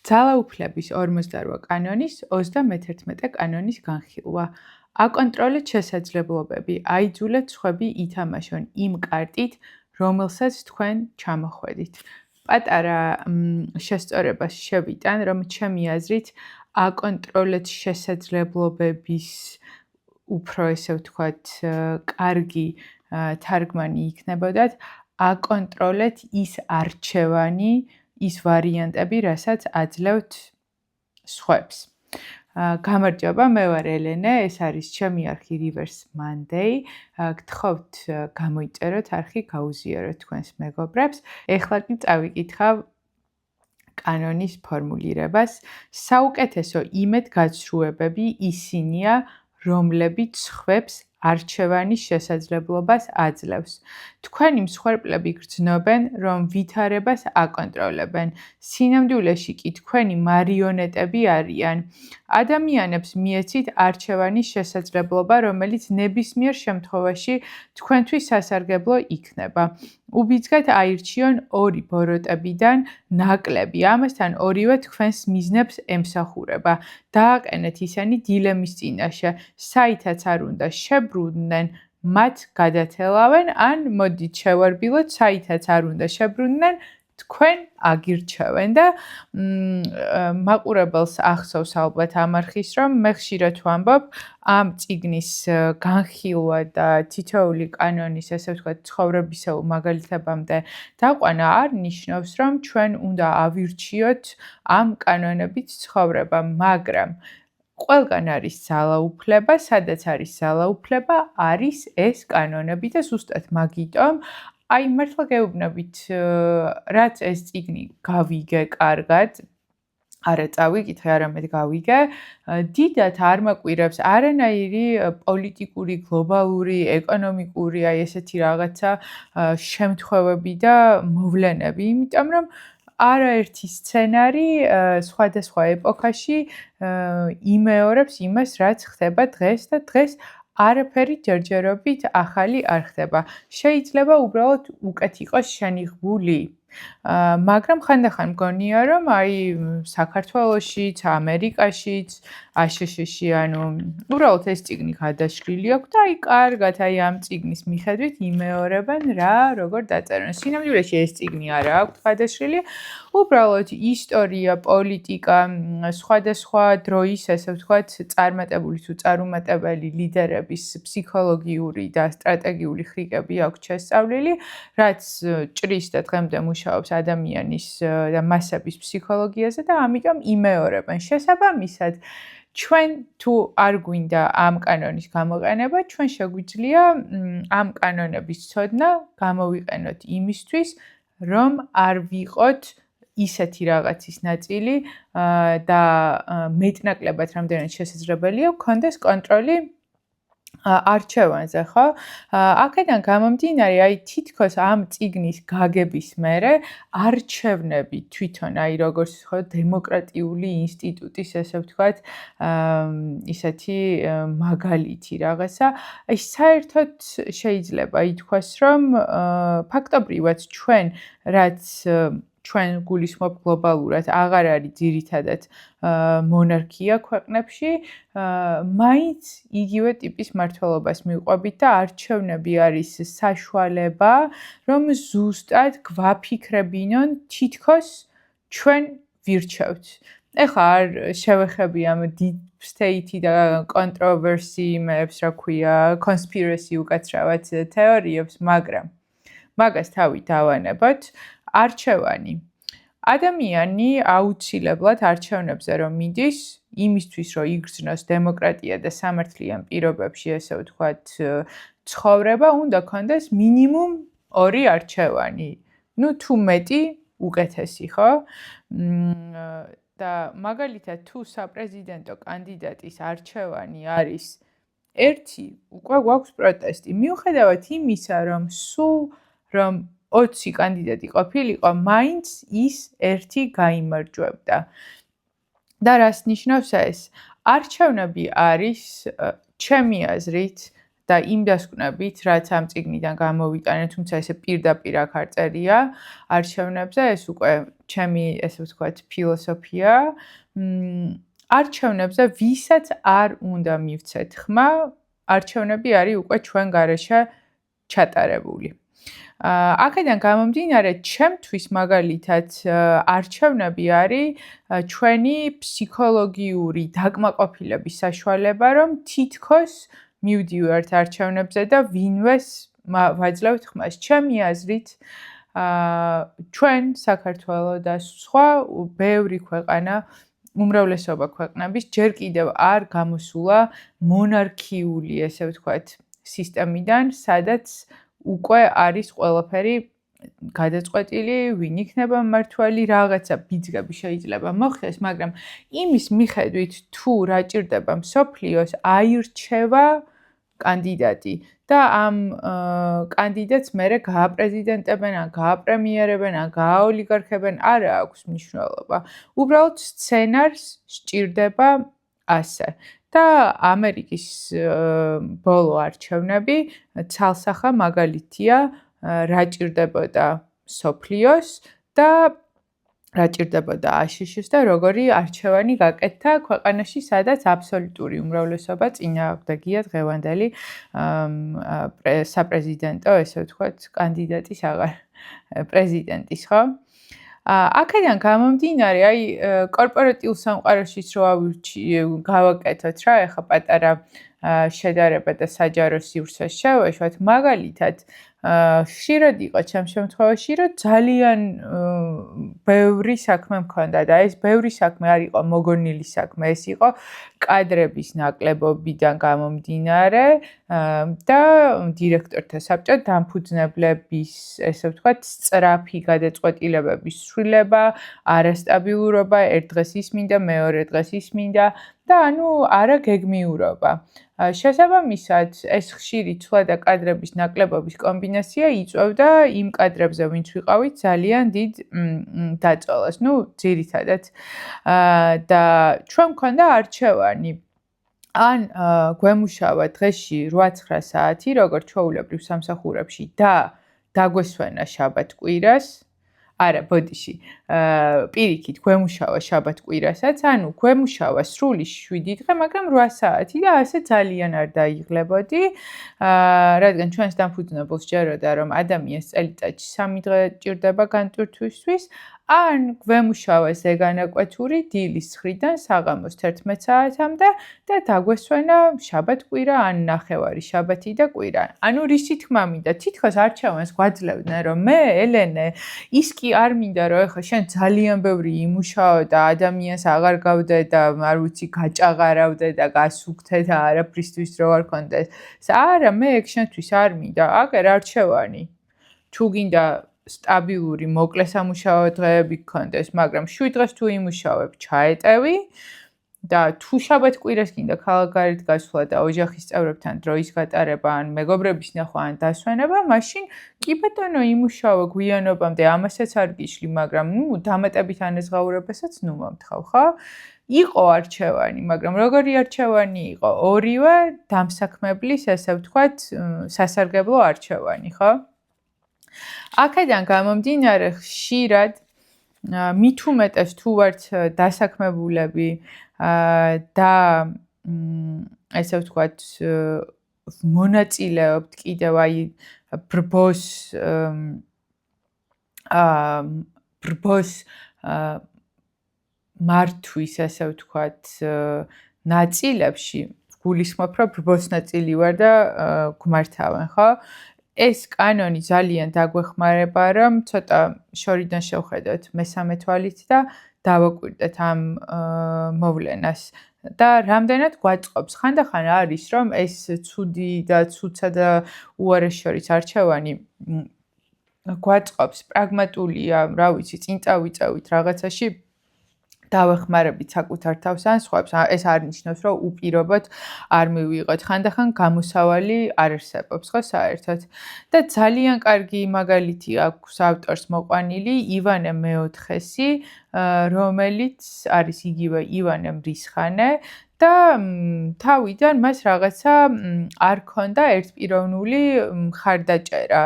ძალაუფლების 58 კანონის 31 კანონის განხილვა. აკონტროლეთ შესაძლებლობები, აიძულეთ სხვები ითამაშონ იმ კარტით, რომელსაც თქვენ ჩამოხვედით. პატარა შესწორებას შევიტან, რომ ჩემი აზრით აკონტროლეთ შესაძლებლობების უფრო ესე ვთქვათ, კარგი თარგმანი იქნებოდათ, აკონტროლეთ ის არჩევანი, ის ვარიანტები, რასაც აძლევთ სხვებს. გამარჯობა, მე ვარ ელენე, ეს არის ჩემი არხი Reverse Monday. გთხოვთ გამოიწეროთ არხი, გაუზიაროთ თქვენს მეგობრებს. ეხლა კი წავიკითხავ კანონის ფორმულირებას. საუკეთესო იმედგაცრუებები ისინია, რომლებიც სხვებს არჩევანის შესაძლებლობას აძლევს. თქვენი მსხვერპლები გრძნობენ, რომ ვითარებას აკონტროლებენ. სინამდვილეში კი თქვენი მარიონეტები არიან. ადამიანებს მიეცით არჩევანის შესაძლებლობა, რომელიც ნებისმიერ შემთხვევაში თქვენთვის სასარგებლო იქნება. უბიძგათ აირჩიონ ორი ბოროტებიდან ნაკლები, ამასთან ორივე თქვენს მიზნებს ემსახურება. დააყენეთ ისინი დილემის წინაშე, საითაც არ უნდა შებრუნდნენ, მათ გადათელავენ, ან მოდით შევარბილოთ, საითაც არ უნდა შებრუნდნენ, თქვენ აგირჩევენ და მაყურებელს ახსოვს ალბათ ამ არხის, რომ მე ხშირად ვამბობ, ამ წიგნის განხილვა და თითოეული კანონის, ესე ვთქვათ, ცხოვრებისეულ მაგალითებამდე დაყვანა არ ნიშნავს, რომ ჩვენ უნდა ავირჩიოთ ამ კანონებით ცხოვრება, მაგრამ ყველგან არის ძალაუფლება, სადაც არის ძალაუფლება, არის ეს კანონები და ზუსტად მაგიტომ აი მართლა გეუბნებით, რაც ეს წიგნი გავიგე კარგად, არა წავიკითხე, არამედ გავიგე, დიდად არ მაკვირებს არანაირი პოლიტიკური, გლობალური, ეკონომიკური, აი ესეთი რაღაცა შემთხვევები და მოვლენები, იმიტომ რომ არაერთი სცენარი სხვადასხვა ეპოქაში იმეორებს იმას, რაც ხდება დღეს და დღეს არაფერი ჯერჯერობით ახალი არ ხდება. შეიძლება უბრალოდ უკეთ იყოს შენიღბული. მაგრამ ხანდახან მგონია, რომ აი საქართველოშიც, ამერიკაშიც, აშშ-ში, ანუ უბრალოდ ეს წიგნი გადაშლილი აქვს და აი კარგად აი ამ წიგნის მიხედვით იმეორებენ რა, როგორ დაწერენ. სინამდვილეში ეს წიგნი არა აქვს გადაშლილი, უბრალოდ ისტორია, პოლიტიკა, სხვადასხვა დროის, ესე ვთქვათ, წარმატებული თუ წარუმატებელი ლიდერების ფსიქოლოგიური და სტრატეგიული ხრიკები აქვს შესწავლილი, რაც ჭრის და დღემდე მუშაობს ადამიანის და მასების ფსიქოლოგიაზე და ამიტომ იმეორებენ. შესაბამისად, ჩვენ თუ არ გვინდა ამ კანონის გამოყენება, ჩვენ შეგვიძლია ამ კანონების ცოდნა გამოვიყენოთ იმისთვის, რომ არ ვიყოთ ისეთი რაღაცის ნაწილი და მეტნაკლებად რამდენად შესაძლებელია გქონდეს კონტროლი არჩევანზე, ხო? აქედან გამომდინარე, აი თითქოს ამ წიგნის გაგების მერე არჩევნები თვითონ, აი როგორც ხო დემოკრატიული ინსტიტუტის, ესე ვთქვათ, ისეთი მაგალითი რაღაცა, აი საერთოდ შეიძლება ითქვას, რომ ფაქტობრივად ჩვენ რაც ჩვენ გულისხმობ გლობალურად აღარ არის ძირითადად მონარქია ქვეყნებში, მაინც იგივე ტიპის მმართველობას მივყვებით და არჩევნები არის საშუალება, რომ ზუსტად გვაფიქრებინონ თითქოს ჩვენ ვირჩევთ. ეხლა არ შევეხები ამ deep state და controversy-ებს, რა ქვია, conspiracy უკაცრავად თეორიებს, მაგრამ მაგას თავი დავანებოთ. არჩევანი. ადამიანი აუცილებლად არჩევნებზე რომ მიდის, იმისთვის რომ იგრძნოს დემოკრატია და სამართლიან პირობებში, ესე ვთქვათ, ცხოვრება, უნდა ქონდეს მინიმუმ 2 არჩევანი. ნუ თუ მეტი, უკეთესი, ხო? და მაგალითად, თუ საპრეზიდენტო კანდიდატის არჩევანი არის 1, უკვე გვაქვს პროტესტი. მიუხედავად იმისა, რომ სულ რომ 20 კანდიდატი ყოფილიყო, მაინც ის 1 გაიმარჯვებდა. და რას ნიშნავს ეს? არჩევნები არის, ჩემი აზრით, და იმ დასკვნებით, რაც ამ წიგნიდან გამოვიტანე, თუმცა ესე პირდაპირ აქ არ წერია არჩევნებზე, ეს უკვე ჩემი, ესე ვთქვათ, ფილოსოფია. არჩევნებზე ვისაც არ უნდა მივცეთ ხმა, არჩევნები არის უკვე ჩვენ გარეშე ჩატარებული. აქედან გამომდინარე, ჩემთვის მაგალითად არჩევნები არის ჩვენი ფსიქოლოგიური დაკმაყოფილების საშუალება, რომ თითქოს მივდივართ არჩევნებზე და ვინმეს ვაძლევთ ხმას. ჩემი აზრით, ჩვენ საქართველო და სხვა ბევრი ქვეყანა უმრავლესობა ქვეყნების ჯერ კიდევ არ გამოსულა მონარქიული, ესე ვთქვათ, სისტემიდან, სადაც უკვე არის ყველაფერი გადაწყვეტილი, ვინ იქნება მმართველი, რაღაცა ბიძგები შეიძლება მოხდეს, მაგრამ იმის მიხედვით, თუ რა ჭირდება მსოფლიოს, აირჩევა კანდიდატი და ამ კანდიდატს მერე გააპრეზიდენტებენ, ან გააპრემიერებენ, ან გააოლიგარქებენ, არა აქვს მნიშვნელობა. უბრალოდ სცენარს სჭირდება ასე. და ამერიკის ბოლო არჩევნები ცალსახა მაგალითია რა ჭირდებოდა მსოფლიოს და რა ჭირდებოდა აშშ-ს და როგორი არჩევანი გაკეთდა ქვეყანაში, სადაც აბსოლუტური უმრავლესობა წინააღმდეგია დღევანდელი საპრეზიდენტო, ესე ვთქვათ, კანდიდატის პრეზიდენტის, ხო? აქედან გამომდინარე, აი კორპორატიულ სამყაროშიც რო გავაკეთოთ რა, ეხა პატარა შედარება და საჯარო სივრცეს შევეშვათ, მაგალითად, ხშირად იყო ჩემს შემთხვევაში, რომ ძალიან ბევრი საქმე მქონდა და ეს ბევრი საქმე არ იყო მოგონილი საქმე, ეს იყო კადრების ნაკლებობიდან გამომდინარე და დირექტორთა საბჭო დამფუძნებლების, ესე ვთქვათ, სწრაფი გადაწყვეტილებების ცვლილება, არასტაბილურობა, ერთ დღეს ის მინდა, მეორე დღეს ის მინდა და ანუ არაგეგმიურობა. შესაბამისად, ეს ხშირი ცვლა და კადრების ნაკლებობის კომბინაცია იწვევდა იმ კადრებზე, ვინც ვიყავით, ძალიან დიდ დაწოლას. ნუ, ძირითადად. და ჩვენ მქონდა არჩევანი. ან გვემუშავა დღეში 8-9 საათი, როგორც ჩვეულებრივ სამსახურებში და დაგვესვენა შაბათ-კვირას. არა, ბოდიში. პირიქით, გვემუშავა შაბათ-კვირასაც, ანუ გვემუშავა სრული 7 დღე, მაგრამ 8 საათი და ასე ძალიან არ დაიღლებოდი, რადგან ჩვენს დამფუძნებელს სჯეროდა, რომ ადამიანს წელიწადში 3 დღე ჭირდება განტვირთვისთვის, ან გვემუშავა ზეგანაკვეთური დილის 9-დან საღამოს 11 საათამდე და დაგვესვენა შაბათ-კვირა ან ნახევარი შაბათი და კვირა. ანუ რისი თქმა მინდა, თითქოს არჩევანს გვაძლევდნენ, რომ მე, ელენე, ის კი არ მინდა, რომ ეხლა შენ ძალიან ბევრი იმუშაო და ადამიანს აღარ გავდე და არ ვიცი, გაჭაღარავდე და გასუქთე და არაფრისთვის რო არ კონდეს. არა, მე ეგ შენთვის არ მინდა, აგერ არჩევანი. თუ გინდა სტაბილური მოკლე სამუშაო დღეები გქონდეს, მაგრამ 7 დღეს თუ იმუშავებ, ჩაეტევი და თუ შაბათ-კვირას გინდა ქალაქგარეთ გასვლა და ოჯახის წევრებთან დროის გატარება, ან მეგობრების ნახვა, ან დასვენება, მაშინ კი ბატონო იმუშავო გვიანობამდე, ამასაც არ გიშლი, მაგრამ ნუ დამატებით ანაზღაურებასაც ნუ მომთხოვ, ხო? იყო არჩევანი, მაგრამ როგორი არჩევანი იყო? ორივე დამსაქმებლის, ესე ვთქვათ, სასარგებლო არჩევანი, ხო? აქედან გამომდინარე, ხშირად მით უმეტეს თუ ვართ დასაქმებულები და ესე ვთქვათ, მონაწილეობთ კიდევ აი ბრბოს მართვის, ესე ვთქვათ, ნაწილებში, გულისხმობ, რომ ბრბოს ნაწილი ვარ და გვმართავენ, ხო? ეს კანონი ძალიან დაგვეხმარება, რომ ცოტა შორიდან შევხედოთ მესამე თვალით და დავაკვირდეთ ამ მოვლენას. და რამდენად გვაწყობს, ხანდახან არის, რომ ეს ცუდი და ცუცა და უარეს შორის არჩევანი გვაწყობს, პრაგმატულია, რა ვიცი, წინ წავიწევით რაღაცაში, დავეხმარებით საკუთარ თავს ან სხვებს. ეს არ ნიშნავს, რომ უპირობოდ არ მივიღოთ. ხანდახან გამოსავალი არ არსებობს, ხო, საერთოდ. და ძალიან კარგი მაგალითი აქვს ავტორს მოყვანილი ივანე მეოთხესი, რომელიც არის იგივე ივანე მრისხანე და თავიდან მას რაღაცა არ ქონდა ერთპიროვნული მხარდაჭერა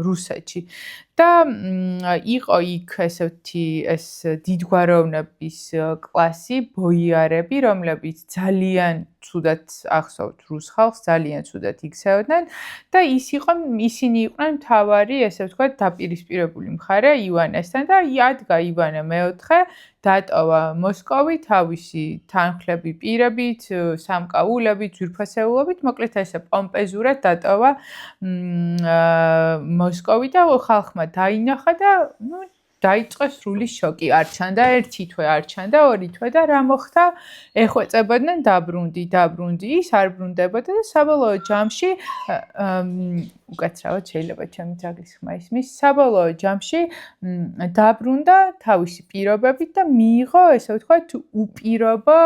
რუსეთში. და იყო იქ ეს დიდგვაროვნების კლასი, ბოიარები, რომლებიც ძალიან ცუდად ახსოვთ რუს ხალხს, ძალიან ცუდად იქცეოდნენ და ისინი იყვნენ მთავარი, ესე ვთქვათ, დაპირისპირებული მხარე ივანესთან და იადგა ივანე მეოთხე დატოვა მოსკოვი თავისი თანხლები პირებით, სამკაულებით, ძვირფასეულობით, მოკლედ ესე პომპეზურად დატოვა მოსკოვი და ხალხმა დაინახა და დაიწყო სრული შოკი. არ ჩანდა ერთი თვე, არ ჩანდა ორი თვე და რა მოხდა? ეხვეწებოდნენ დაბრუნდი, ის არ ბრუნდებოდა და საბოლოო ჯამში უკაცრავად შეიძლება ჩემი ძაღლის ხმა ისმის. საბოლოო ჯამში დაბრუნდა თავისი პირობებით და მიიღო, ესე ვთქვათ, უპირობო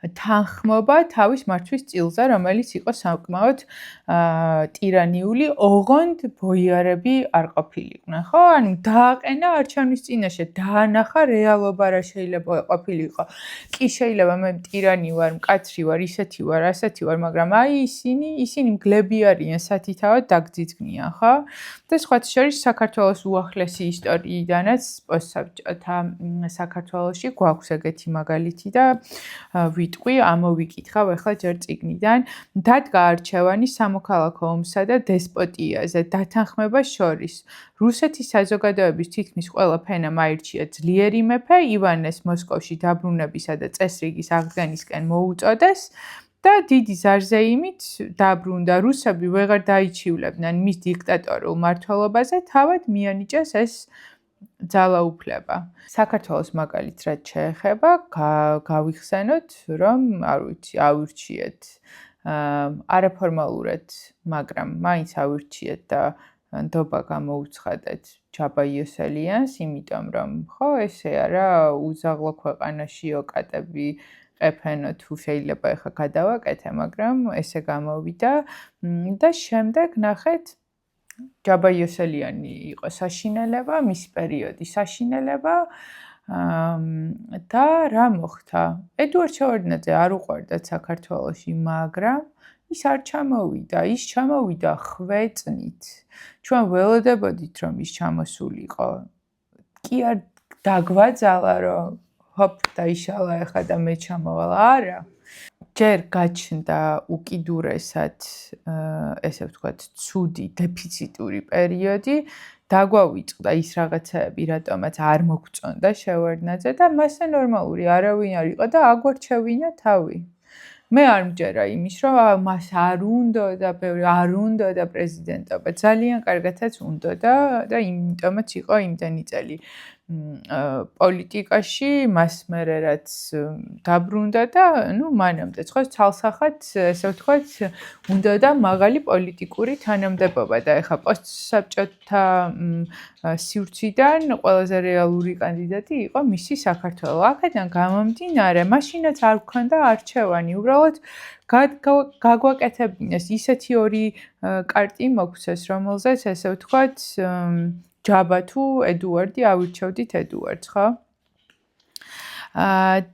თანხმობა თავის მართვის წილზე, რომელიც იყო საკმაოდ ტირანიული, ოღონდ ბოიარები არ ყოფილიყვნენ, ხო? ანუ დააყენა არჩევნის წინაშე, დაანახა რეალობა რა შეიძლება ყოფილიყო. კი შეიძლება მე ტირანი ვარ, მკაცრი ვარ, ისეთი ვარ, ასეთი ვარ, მაგრამ აი ისინი მგლები არიან, სათითაოდ დაგძიძგნიან, ხო? და სხვათა შორის საქართველოს უახლესი ისტორიიდანაც პოსტსაბჭოთა საქართველოში გვაქვს ეგეთი მაგალითი და ვიტყვი, ამოვიკითხავ ახლა ჯერ წიგნიდან. დადგა არჩევანი სამოქალაქო ომსა და დესპოტიაზე, დათანხმებას შორის. რუსეთის საზოგადოების თითქმის ყველა ფენამ აირჩია ძლიერი მეფე, ივანეს მოსკოვში დაბრუნებისა და წესრიგის აღდგენისკენ მოუწოდეს და დიდი ზარზეიმით დაბრუნდა. რუსები ვეღარ დაიჩივლებდნენ მის დიქტატორულ მმართველობაზე, თავად მიანიჭეს ეს ძალაუფლება. საქართველოს მაგალითს რაც შეეხება, გავიხსენოთ, რომ არ ვიცი, ავირჩიეთ არაფორმალურად, მაგრამ მაინც ავირჩიეთ და ნდობა გამოუცხადეთ ჯაბა იოსელიანს, იმიტომ რომ ხო, ესე არა, უზაღლო ქვეყანაშიო კატები ყეფენო თუ შეიძლება ეხა გადავაკეთე, მაგრამ ესე გამოვიდა და შემდეგ ნახეთ ჯაბა იოსელიანი იყო საშინელება, მისი პერიოდი საშინელება და რა მოხდა? ედუარდ შევარდნაძე არ უყვარდათ საქართველოში, მაგრამ ის არ ჩამოვიდა, ის ჩამოვიდა ხვეწნით. ჩვენ ველოდებოდით, რომ ის ჩამოსულიყო. კი არ დაგვაძალა, რომ ჰოპ დაიშალა ახლა და მე ჩამოვალ, არა. ჯერ გაჩნდა უკიდურესად, ესე ვთქვათ, ცუდი დეფიციტური პერიოდი, დაგვავიწყდა ის რაღაცეები, რატომაც არ მოგწონდა შევარდნაძე და მასა ნორმალური არავინ არ იყო და აგვარჩევინა თავი. მე არ მჯერა იმის, რომ მას არ უნდა და ბევრი არ უნდა და პრეზიდენტობა ძალიან კარგათაც უნდა და იმიტომაც იყო იმდენი წელი პოლიტიკაში, მას მერე რაც დაბრუნდა და მანამდე ხო ცალსახად, ესე ვთქვათ, უნდა და მაღალი პოლიტიკური თანამდებობა და ეხა პოსტსაბჭოთა სივრციდან ყველაზე რეალური კანდიდატი იყო მისი საქართველო. აქედან გამომდინარე, მაშინაც არ გქონდა არჩევანი, უბრალოდ გაგვაკეთებინეს ისეთი ორი კარტი მოგვცეს, რომელზეც ესე ვთქვათ, ჯაბა თუ ედუარდი ავირჩევდით ედუარდს, ხო?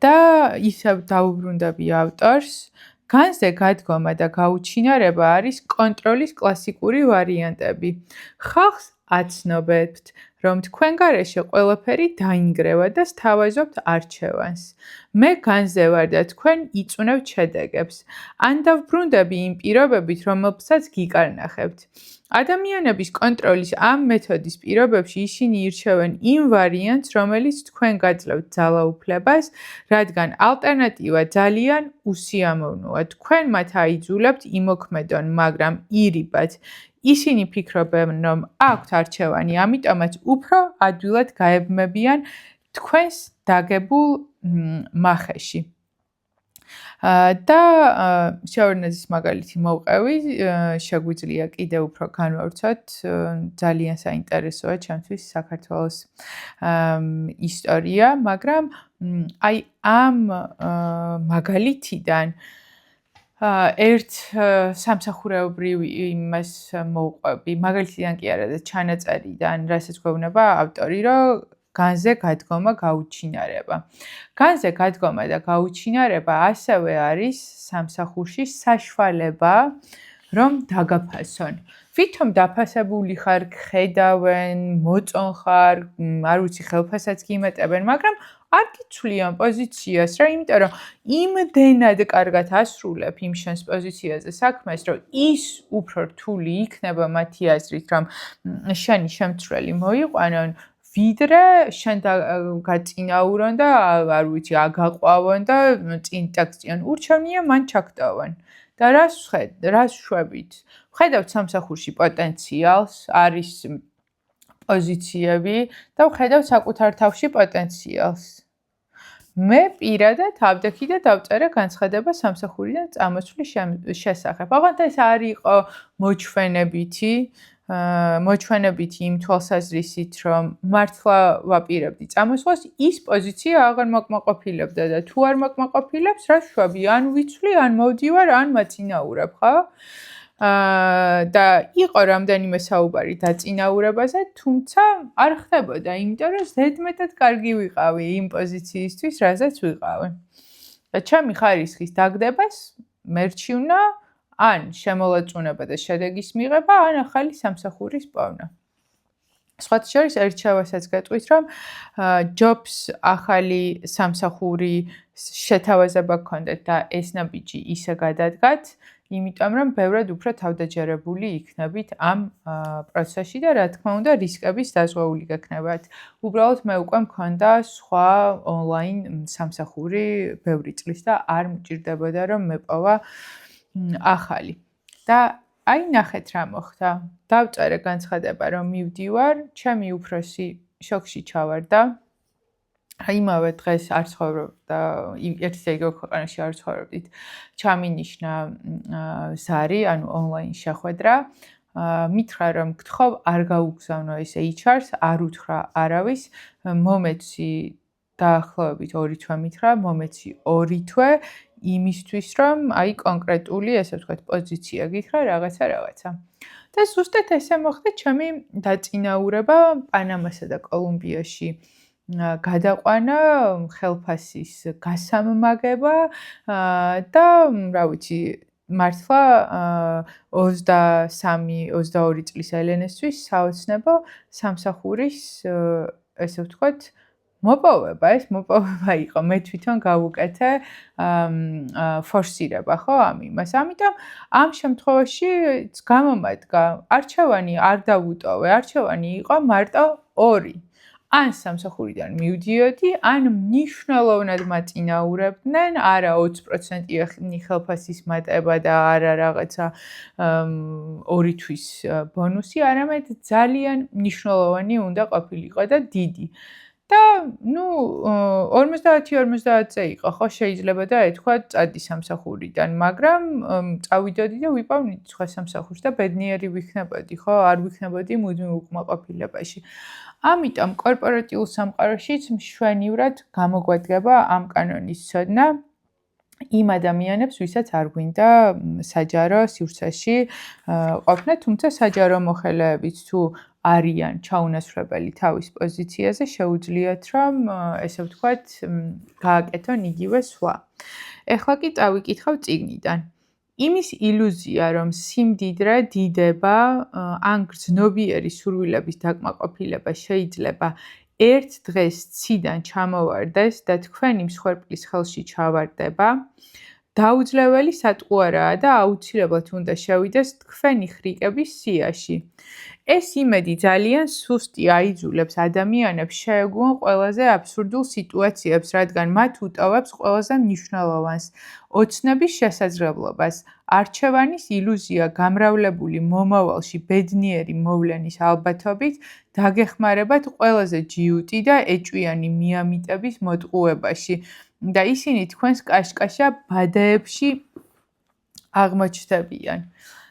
და ისევ დაუბრუნდები ავტორს. განზე გადგომა და გაუჩინარება არის კონტროლის კლასიკური ვარიანტები. ხალხს აცნობებთ, რომ თქვენ გარეშე ყველაფერი დაინგრევა და სთავაზობთ არჩევანს. მე განზე ვარ და თქვენ იწუნევთ შედეგებს. ან დავბრუნდები იმ პირობებით, რომელსაც გიკარნახებთ. ადამიანების კონტროლის ამ მეთოდის პირობებში ისინი ირჩევენ იმ ვარიანტს, რომელიც თქვენ გაძლევთ ძალაუფლებას, რადგან ალტერნატივა ძალიან უსიამოვნოა. თქვენ მათ აიძულებთ იმოქმედონ, მაგრამ ირიბად. ისინი ფიქრობენ, რომ აქვთ არჩევანი, ამიტომაც უფრო ადვილად გაებმებიან თქვენს დაგებულ მახეში. და შევარდნაძის მაგალითი მოვყევი, შეგვიძლია კიდევ უფრო განვავრცოთ, ძალიან საინტერესოა ჩემთვის საქართველოს ისტორია, მაგრამ აი ამ მაგალითიდან ერთ სამსახურეობრივ იმას მოვყვები, მაგალითიდან კი არა და ჩანაწერიდან, რასაც გვეუბნება ავტორი, რომ განზე გადგომა გაუჩინარება. განზე გადგომა და გაუჩინარება ასევე არის სამსახურში საშუალება, რომ დაგაფასონ. ვითომ დაფასებული ხარ, ხედავენ, მოწონ ხარ, არ ვიცი, ხელფასაც გიმეტებენ, მაგრამ არ გიცვლი ამ პოზიციას რა, იმიტომ რომ იმდენად კარგად ასრულებ იმ შენს პოზიციაზე საქმეს, რომ ის უფრო რთული იქნება მათი აზრით, რომ შენი შემცვლელი მოიყვანონ, ვიდრე შენ გაწინაურონ და არ ვიცი, აგაყვავონ და წინ ტექსტიან. ურჩევნია მან ჩაგტოვონ. და რას შვებით? ვხედავთ სამსახურში პოტენციალს, არის პოზიციები და ვხედავ საკუთარ თავში პოტენციალს. მე პირადად ავდექი და დავწერე განცხადება სამსახურიდან წამოსვლის შესახებ. ოღონდ ეს არ იყო მოჩვენებითი იმ თვალსაზრისით, რომ მართლა ვაპირებდი წამოსვლას, ის პოზიცია აღარ მოკმაყოფილებდა და თუ არ მოკმაყოფილებს, რა შვები? ან ვიცვლი, ან მოვდივარ, ან მაწინაურებ, ხო? და იყო რამდენიმე საუბარი დაწინაურებაზე, თუმცა არ ხდებოდა, იმიტომ რომ ზედმეტად კარგი ვიყავი იმ პოზიციისთვის, რაზეც ვიყავი. და ჩემი ხარისხის დაგდებას მერჩივნა ან შემოლაწუნება და შედეგის მიღება, ან ახალი სამსახურის პოვნა. სხვათა შორის ერჩევასაც გეტყვით, რომ ჯობს ახალი სამსახური შეთავაზება გქონდეთ და ეს ნაბიჯი ისე გადადგათ, იმიტომ რომ ბევრად უფრო თავდაჯერებული იქნებით ამ პროცესში და რა თქმა უნდა რისკების დაზღვეული გექნებათ. უბრალოდ მე უკვე მქონდა სხვა ონლაინ სამსახური ბევრი წლის და არ მჭირდებოდა რომ მეპოვა ახალი. და აი ნახეთ რა მოხდა. დავწერე განცხადება რომ მივდივარ, ჩემი უფროსი შოქში ჩავარდა. იმავე დღეს არ ცხოვრობდა, ერთის და იგივე ქვეყანაში არ ცხოვრობდით. ჩამინიშნა ზარი, ანუ ონლაინ შეხვედრა. მითხრა რომ გთხოვ არ გაუგზავნო ეს HR-ს, არ უთხრა არავის, მომეცი დაახლოებით 2 თვე მითხრა, მომეცი 2 თვე იმისთვის რომ აი კონკრეტული, ესე ვთქვათ, პოზიცია გითხრა რაღაცა. და ზუსტად ესე მოხდა ჩემი დაწინაურება პანამასა და კოლუმბიაში. გადაყვანა ხელფასის გასამმაგება და რა ვიცი მართლა 23-22 წლის ელენესთვის საოცნებო სამსახურის ესე ვთქვათ მოპოვება, ეს მოპოვება იყო. მე თვითონ გავუკეთე ფორსირება, ხო, ამ იმას. ამიტომ ამ შემთხვევაში გამომადგა არჩევანი არ დავუტოვე, არჩევანი იყო მარტო 2. ან სამსახურიდან მივდიოდი, ან მნიშვნელოვნად მაწინაურებდნენ, არა 20% ხელფასის მატება და არა რაღაცა 2 თვის ბონუსი, არამედ ძალიან მნიშვნელოვანი უნდა ყოფილიყო და დიდი. და ნუ 50-50-ზე იყო, ხო, შეიძლება და ეთქვა წადი სამსახურიდან, მაგრამ წავიდოდი და ვიპოვნიდი სხვა სამსახურს და ბედნიერი ვიქნებოდი, ხო, არ ვიქნებოდი მუდმივ უკმაყოფილებაში. ამიტომ კორპორატიულ სამყაროშიც მშვენივრად გამოგვადგება ამ კანონის ცოდნა იმ ადამიანებს, ვისაც არ გვინდა საჯარო სივრცეში ყოფნა, თუმცა საჯარო მოხელეებიც თუ არიან ჩაუნაცვლებელი თავის პოზიციაზე, შეუძლიათ რომ ესე ვთქვათ, გააკეთონ იგივე სვლა. ეხლა კი წავიკითხავ წიგნიდან. იმის ილუზია, რომ სიმდიდრე, დიდება, ან გრძნობიერი სურვილების დაკმაყოფილება შეიძლება ერთ დღეს ციდან ჩამოვარდეს და თქვენი მსხვერპლის ხელში ჩავარდება, დაუძლეველი სატყუარაა და აუცილებლად უნდა შევიდეს თქვენი ხრიკების სიაში. ეს იმედი ძალიან სუსტი აიძულებს ადამიანებს შეეგუონ ყველაზე აბსურდულ სიტუაციებს, რადგან მათ უტოვებს ყველაზე მნიშვნელოვანს ოცნების შესაძლებლობას. არჩევანის ილუზია გამრავლებული მომავალში ბედნიერი მოვლენის ალბათობით დაგეხმარებათ ყველაზე ჯიუტი და ეჭვიანი მიამიტების მოტყუებაში და ისინი თქვენს კაშკაშა ბადეებში აღმოჩნდებიან.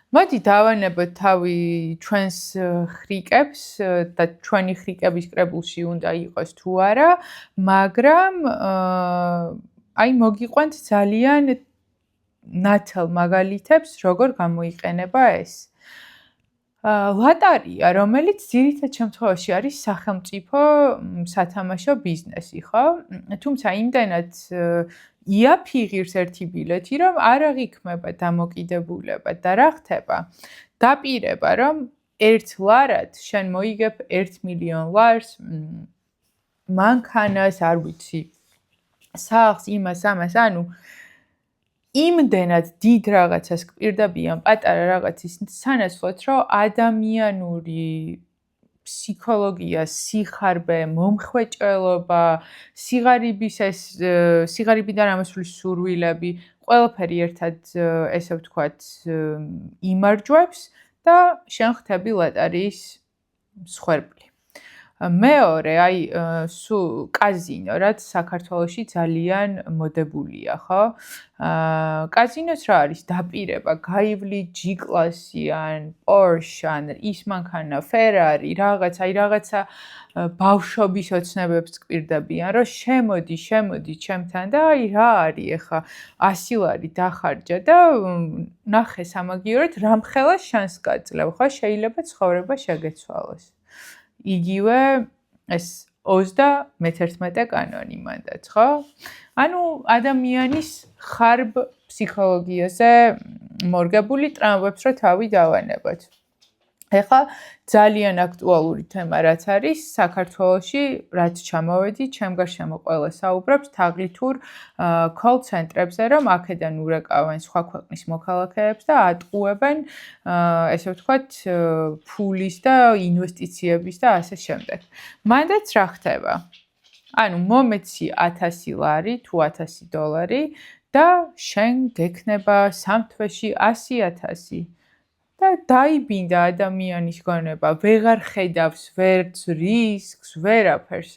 მოდი დავანებოთ თავი ჩვენს ხრიკებს და ჩვენი ხრიკების კრებულში უნდა იყოს თუ არა, მაგრამ აი მოგიყვანთ ძალიან ნათელ მაგალითებს, როგორ გამოიყენება ეს. ლოტარია, რომელიც ძირითად შემთხვევაში არის სახელმწიფო სათამაშო ბიზნესი, ხო? თუმცა იმდენად იაფიღირს ერთი ბილეთი, რომ არ აღიქმება დამოკიდებულება და რა ხდება? დაპირება, რომ ერთ ლარად შენ მოიგებ 1 მილიონ ლარს, მანქანას, არ ვიცი, სახლს, იმას, ამას, ანუ იმდენად დიდ რაღაცას გპირდებიან პატარა რაღაცის სანაცვლოდ, რომ ადამიანური ფსიქოლოგია, სიხარბე, მომხვეჭელობა, სიღარიბიდან ამოსვლის სურვილები, ყველაფერი ერთად, ესე ვთქვათ, იმარჯვებს და შენ ხდები ლოტარიის მსხვერპლი. მეორე, აი, კაზინო, რაც საქართველოში ძალიან მოდებულია, ხო? კაზინოს რა არის? დაპირება, გაივლი G-კლასიან, Porsche, ან ის მანქანა, Ferrari, რაღაცა ბავშვობის ოცნებებს გპირდებიან, რომ შემოდი ჩემთან და აი რა არის ახლა 100 ლარი დახარჯა და ნახე სამაგიეროდ რამხელა შანს გაძლევ, ხო? შეიძლება ცხოვრება შეგეცვალოს. იგივე ეს 31 კანონი მანდაც, ხო? ანუ ადამიანის ხარბ ფსიქოლოგიაზე მორგებული ტრამვებს რო თავი დავანებოთ. ეხლა ძალიან აქტუალური თემა რაც არის საქართველოში, რაც ჩამოვედი, ჩემ გარშემო ყველა საუბრობს თაღლითურ call ცენტრებზე, რომ აქედან ურეკავენ სხვა ქვეყნის მოქალაქეებს და ატყუებენ, ესე ვთქვათ, ფულის და ინვესტიციების და ასე შემდეგ. მანდაც რა ხდება? ანუ მომეცი 1000 ლარი თუ 1000 დოლარი და შენ გექნება 3 თვეში 100,000. და დაიბინდა ადამიანის გონება, ვეღარ ხედავს ვერც რისკს, ვერაფერს.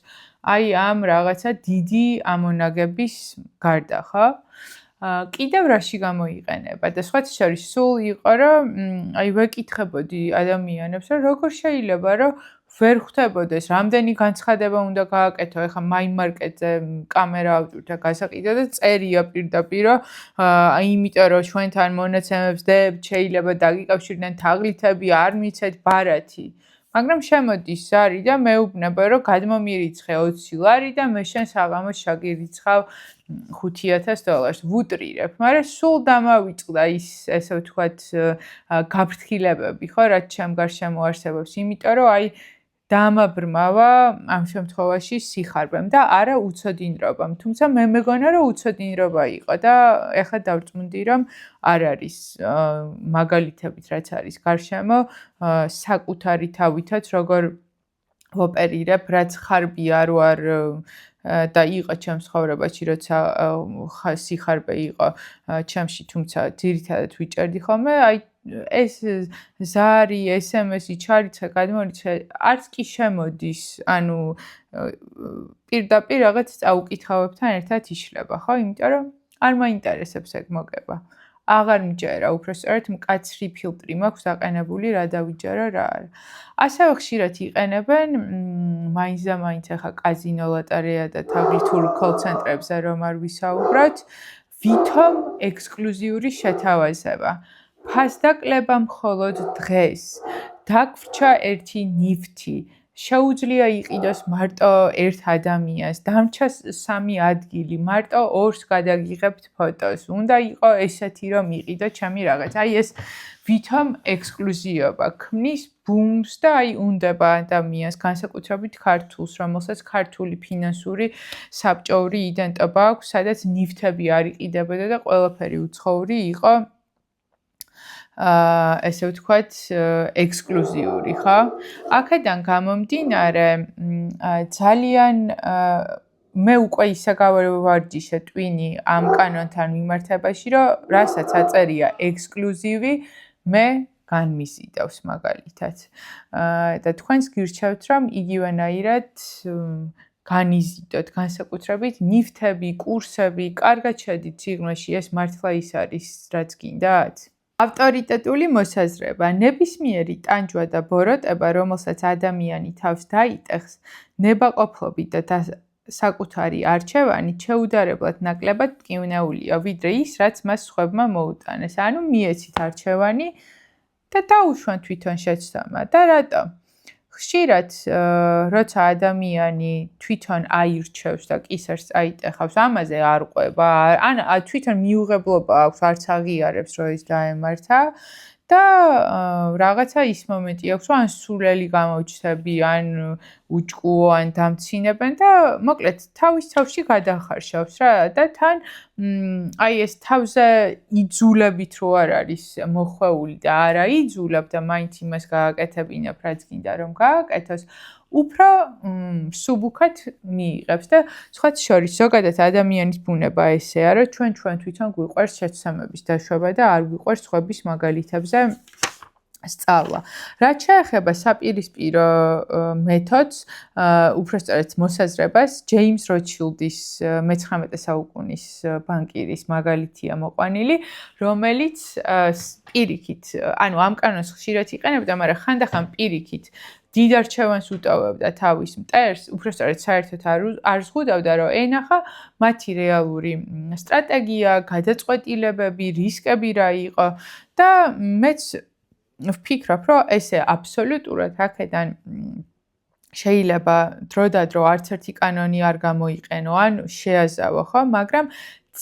აი ამ რაღაცა დიდი ამონაგების გარდა, ხო? კიდევ რაში გამოიყენება და სხვათა შორის სულ იყო, რომ აი ვეკითხებოდი ადამიანებს, რომ როგორ შეიძლება, რომ ვერ ხვდებოდეს, რამდენი განცხადება უნდა გააკეთო, ეხლა მაიმარკეტზე კამერა ავჭურთ და გასაყიდო და წერია პირდაპირ, რომ იმიტომ რომ ჩვენთან მონაცემებს დებთ, შეიძლება დაგიკავშირდნენ თაღლითები, არ მიცეთ ბარათი. მაგრამ შემოდის ზარი და მეუბნება, რომ გადმომირიცხე 20 ლარი და მე შენ საღამოს შაგირიცხავ 5,000 დოლარს. ვუტრირებ, მაგრამ სულ დამავიწყდა ის, ესე ვთქვათ, გაფრთხილებები, ხო, რაც ჩემ გარშემო არსებობს, იმიტომ რომ აი დამაბრმავა ამ შემთხვევაში სიხარბემ და არა უცოდინრობამ. თუმცა მე მეგონა, რომ უცოდინრობა იყო და ეხლა დავწმუნდი, რომ არ არის მაგალითებით, რაც არის გარშემო, საკუთარი თავითაც როგორ ვოპერირებ, რაც ხარბი არ ვარ და იყო ჩემს ცხოვრებაში, როცა სიხარბე იყო ჩემში, თუმცა ძირითადად ვიჭერდი ხოლმე, აი ეს ზარი, SMS-ი ჩარიცხე, გადმორიცხე, არც კი შემოდის, ანუ პირდაპირ რაღაც წაუკითხავებთან ერთად იშლება, ხო? იმიტომ რომ არ მაინტერესებს ეგ მოგება. აღარ მჯერა, უბრალოდ მკაცრი ფილტრი მაქვს დაყენებული, რა დავიჯერო, რა არა. ასევე ხშირად იყენებენ მაინც და მაინც ახლა კაზინო, ლოტარია და თაღლითურ call ცენტრებზე რომ არ ვისაუბროთ, ვითომ ექსკლუზიური შეთავაზება. ფასდაკლება მხოლოდ დღეს. დაგვრჩა ერთი ნივთი. შეუძლია იყიდოს მარტო ერთ ადამიანს, დამრჩა 3 ადგილი, მარტო 2-ს გადაგიღებთ ფოტოს. უნდა იყო ესეთი რომ იყიდო ჩემი რაღაც. აი ეს ვითომ ექსკლუზიობა ქმნის ბუმს და აი უნდება ადამიანს, განსაკუთრებით ქართულს, რომელსაც ქართული ფინანსური საბჭოური იდენტობა აქვს, სადაც ნივთები არ იყიდებოდა და ყველაფერი უცხოური იყო. ესე ვთქვათ, ექსკლუზიური, ხო? აქედან გამომდინარე, ძალიან მე უკვე ისე გავარჯიშე ტვინი ამ კანონთან მიმართებაში, რომ რასაც აწერია ექსკლუზივი, მე განმიზიდავს მაგალითად. და თქვენს გირჩევთ, რომ იგივენაირად განიზიდოთ, განსაკუთრებით ნივთები, კურსები, კარგად შედით სიღრმეში, ეს მართლა ის არის, რაც გინდათ? ავტორიტეტული მოსაზრება, ნებისმიერი ტანჯვა და ბოროტება, რომელსაც ადამიანი თავს დაიტეხს, ნებაყოფლობით და საკუთარი არჩევანი შეუდარებლად ნაკლებად მტკივნეულია, ვიდრე ის, რაც მას სხვებმა მოუტანეს. ანუ მიეცით არჩევანი და დაუშვან თვითონ შეცდომა და რატომ? ხშირად როცა ადამიანი თვითონ აირჩევს და კისერს წაიტეხავს, ამაზე არ ყვება, ან თვითონ მიუღებლობა აქვს, არც აღიარებს, რომ ის დაემართა და რაღაცა ის მომენტი აქვს, რომ ან სულელი გამოჩნდები, ან უჭკუო, ან დამცინებენ და მოკლედ თავის თავში გადახარშავს რა და თან აი ეს თავზე იძულებით რო არ არის მოხვეული და არა იძულებ და მაინც იმას გააკეთებინებ, რაც გინდა რომ გააკეთოს, უფრო მსუბუქად მიიღებს და სხვათა შორის ზოგადად ადამიანის ბუნება ესეა, რომ ჩვენ თვითონ გვიყვარს შეცდომების დაშვება და არ გვიყვარს სხვების მაგალითებზე სწავლა. რაც შეეხება საპირისპირო მეთოდს, უბრალოდ მოსაზრებას, ჯეიმს როჩილდის მე-19 საუკუნის ბანკირის მაგალითია მოყვანილი, რომელიც პირიქით, ანუ ამ კანონს ხშირად იყენებდა, მაგრამ ხანდახან პირიქით დიდ არჩევანს უტოვებდა თავის მტერს, უბრალოდ საერთოდ არ ზღუდავდა, რომ ენახა მათი რეალური სტრატეგია, გადაწყვეტილებები, რისკები რა იყო და მეც ვფიქრობ, რომ ესე აბსოლუტურად აქედან შეიძლება დროდადრო არც ერთი კანონი არ გამოიყენო, ან შეაზავო, ხო? მაგრამ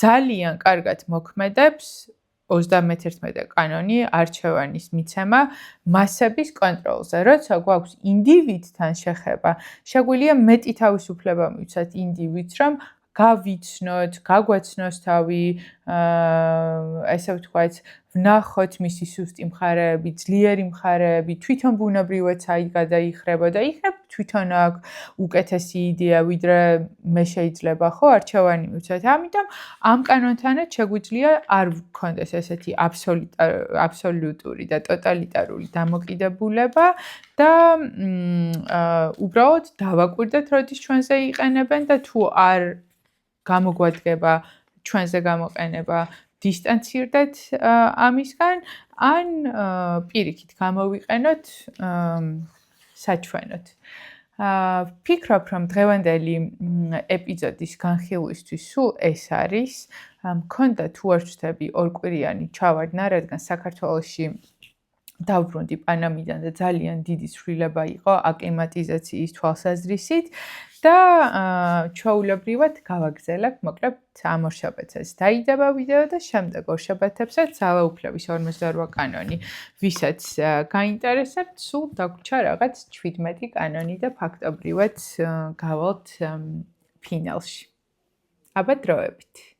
ძალიან კარგად მოქმედებს 31 კანონი არჩევანის მიცემა მასების კონტროლზე. როცა გვაქვს ინდივიდთან შეხება, შეგვიძლია მეტი თავისუფლება მივცათ ინდივიდს, რომ გავიცნოთ, გაგვაცნოს თავი, ესე ვთქვათ, ვნახოთ მისი სუსტი მხარეები, ძლიერი მხარეები, თვითონ ბუნებრივად საით გადაიხრება და იქნებ თვითონ აქ უკეთესი იდეა, ვიდრე მე შეიძლება ხო არჩევანი მივცეთ. ამიტომ ამ კანონთანაც შეგვიძლია არ გქონდეს ესეთი აბსოლუტური და ტოტალიტარული დამოკიდებულება და უბრალოდ დავაკვირდეთ, როდის ჩვენზე იყენებენ და თუ არ გამოგვადგება ჩვენზე გამოყენება, დისტანცირდეთ ამისგან, ან პირიქით გამოვიყენოთ საჩვენოდ. ვფიქრობ, რომ დღევანდელი ეპიზოდის განხილვისთვის სულ ეს არის. მქონდა თუ არ ვჩნდები ორკვირიანი ჩავარდნა, რადგან საქართველოში დავბრუნდი პანამიდან და ძალიან დიდი ცვლილება იყო აკლიმატიზაციის თვალსაზრისით და ჩვეულებრივად გავაგზავნებ, მოკლედ ამ ორშაბათს დაიდება ვიდეო და შემდეგ ორშაბათებსაც ძალაუფლების 58 კანონი. ვისაც გაინტერესებთ, სულ დაგვრჩა რაღაც 17 კანონი და ფაქტობრივად გავალთ ფინალში. აბა დროებით.